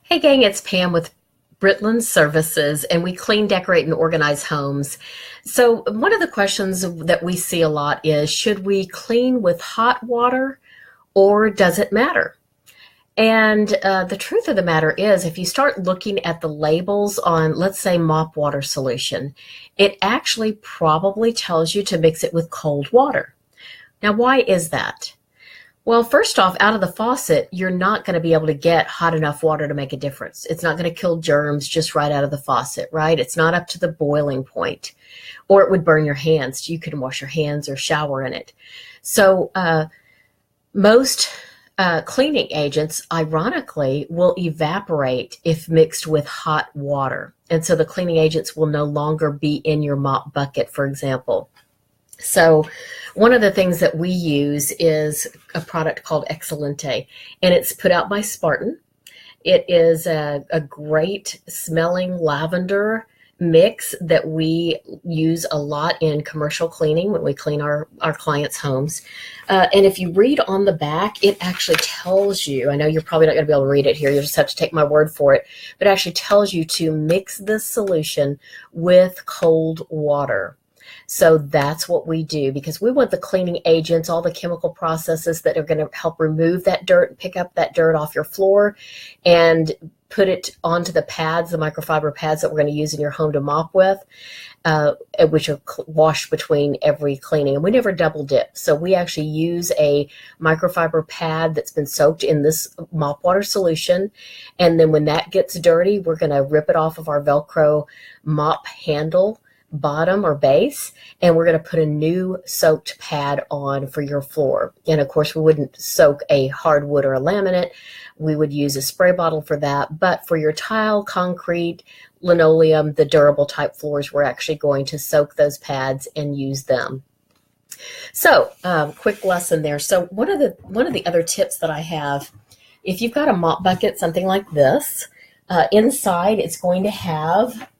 Hey gang, it's Pam with Britland Services, and we clean, decorate, and organize homes. So, one of the questions that we see a lot is, should we clean with hot water or does it matter? And the truth of the matter is, if you start looking at the labels on, let's say, mop water solution, it actually probably tells you to mix it with cold water. Now, why is that? Well, first off, out of the faucet, you're not going to be able to get hot enough water to make a difference. It's not going to kill germs just right out of the faucet, right? It's not up to the boiling point, or it would burn your hands. You couldn't wash your hands or shower in it. So, most cleaning agents, ironically, will evaporate if mixed with hot water. And so the cleaning agents will no longer be in your mop bucket, for example. So one of the things that we use is a product called Excelente, and it's put out by Spartan. It is a great smelling lavender mix that we use a lot in commercial cleaning when we clean our clients' homes. And if you read on the back, it actually tells you, I know you're probably not going to be able to read it here, you'll just have to take my word for it, but it actually tells you to mix this solution with cold water. So that's what we do, because we want the cleaning agents, all the chemical processes that are going to help remove that dirt, pick up that dirt off your floor and put it onto the pads, the microfiber pads that we're going to use in your home to mop with, which are washed between every cleaning. And we never double dip. So we actually use a microfiber pad that's been soaked in this mop water solution. And then when that gets dirty, we're going to rip it off of our Velcro mop handle bottom or base, and we're going to put a new soaked pad on for your floor. And of course, we wouldn't soak a hardwood or a laminate. We would use a spray bottle for that. But for your tile, concrete, linoleum, the durable type floors, we're actually going to soak those pads and use them. So, quick lesson there. So one of the other tips that I have, if you've got a mop bucket, something like this, inside it's going to have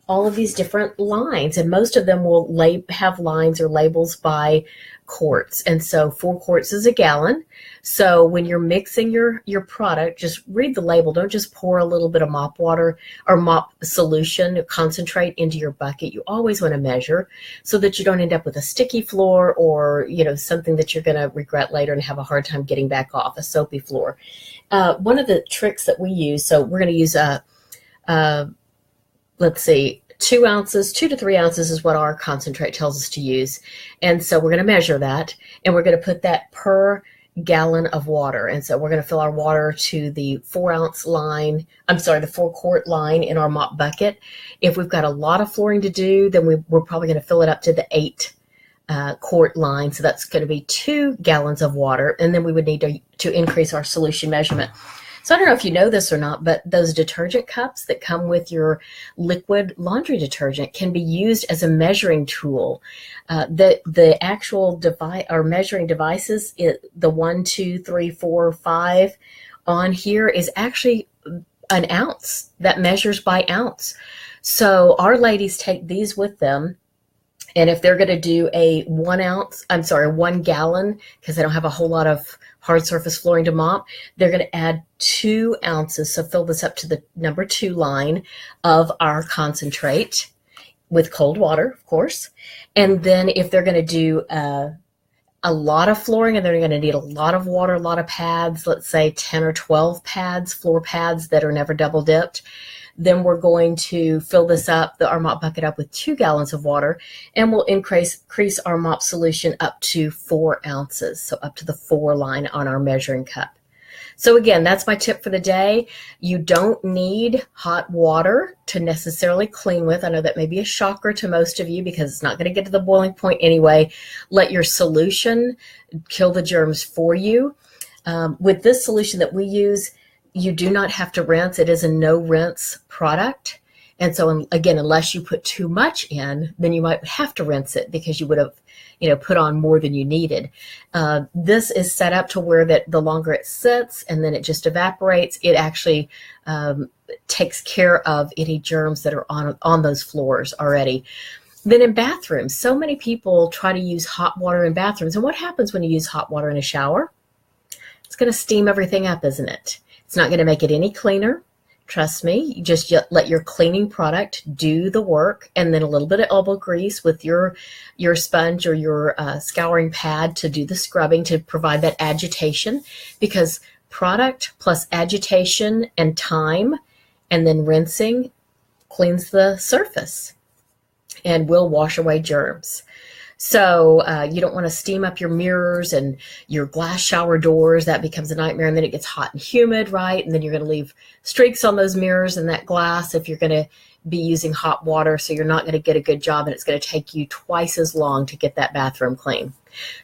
all of these different lines, and most of them will have lines or labels by quarts. And so 4 quarts is a gallon. So when you're mixing your product, just read the label. Don't just pour a little bit of mop water or mop solution, concentrate into your bucket. You always want to measure so that you don't end up with a sticky floor or, something that you're going to regret later and have a hard time getting back off, a soapy floor. One of the tricks that we use, so we're going to use let's see, 2 ounces, 2 to 3 ounces is what our concentrate tells us to use. And so we're going to measure that, and we're going to put that per gallon of water. And so we're going to fill our water to the 4-ounce line, the 4-quart line in our mop bucket. If we've got a lot of flooring to do, then we're probably going to fill it up to the 8-quart line. So that's going to be 2 gallons of water. And then we would need to increase our solution measurement. So I don't know if you know this or not, but those detergent cups that come with your liquid laundry detergent can be used as a measuring tool. The actual device or measuring devices, the 1, 2, 3, 4, 5 on here is actually an ounce that measures by ounce. So our ladies take these with them. And if they're going to do a 1 gallon, because they don't have a whole lot of hard surface flooring to mop, they're going to add 2 ounces. So fill this up to the number 2 line of our concentrate with cold water, of course. And then if they're going to do a lot of flooring and they're going to need a lot of water, a lot of pads, let's say 10 or 12 pads, floor pads that are never double dipped, then we're going to fill this up, our mop bucket up with 2 gallons of water, and we'll increase our mop solution up to 4 ounces, so up to the 4 line on our measuring cup. So again, that's my tip for the day. You don't need hot water to necessarily clean with. I know that may be a shocker to most of you because it's not going to get to the boiling point anyway. Let your solution kill the germs for you. With this solution that we use, you do not have to rinse. It is a no rinse product. And so again, unless you put too much in, then you might have to rinse it because you would have, put on more than you needed. This is set up to where that the longer it sits and then it just evaporates, it actually takes care of any germs that are on those floors already. Then in bathrooms, so many people try to use hot water in bathrooms. And what happens when you use hot water in a shower? It's going to steam everything up, isn't it? It's not going to make it any cleaner. Trust me, you just let your cleaning product do the work, and then a little bit of elbow grease with your sponge or your scouring pad to do the scrubbing to provide that agitation, because product plus agitation and time and then rinsing cleans the surface and will wash away germs. So you don't want to steam up your mirrors and your glass shower doors. That becomes a nightmare, and then it gets hot and humid, right? And then you're going to leave streaks on those mirrors and that glass if you're going to be using hot water, so you're not going to get a good job, and it's going to take you twice as long to get that bathroom clean.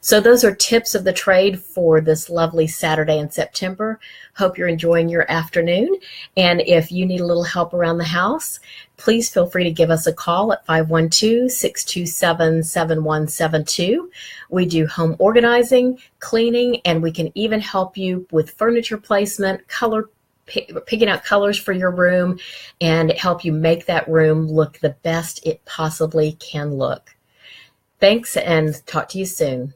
So those are tips of the trade for this lovely Saturday in September. Hope you're enjoying your afternoon. And if you need a little help around the house, please feel free to give us a call at 512-627-7172. We do home organizing, cleaning, and we can even help you with furniture placement, picking out colors for your room, and help you make that room look the best it possibly can look. Thanks, and talk to you soon.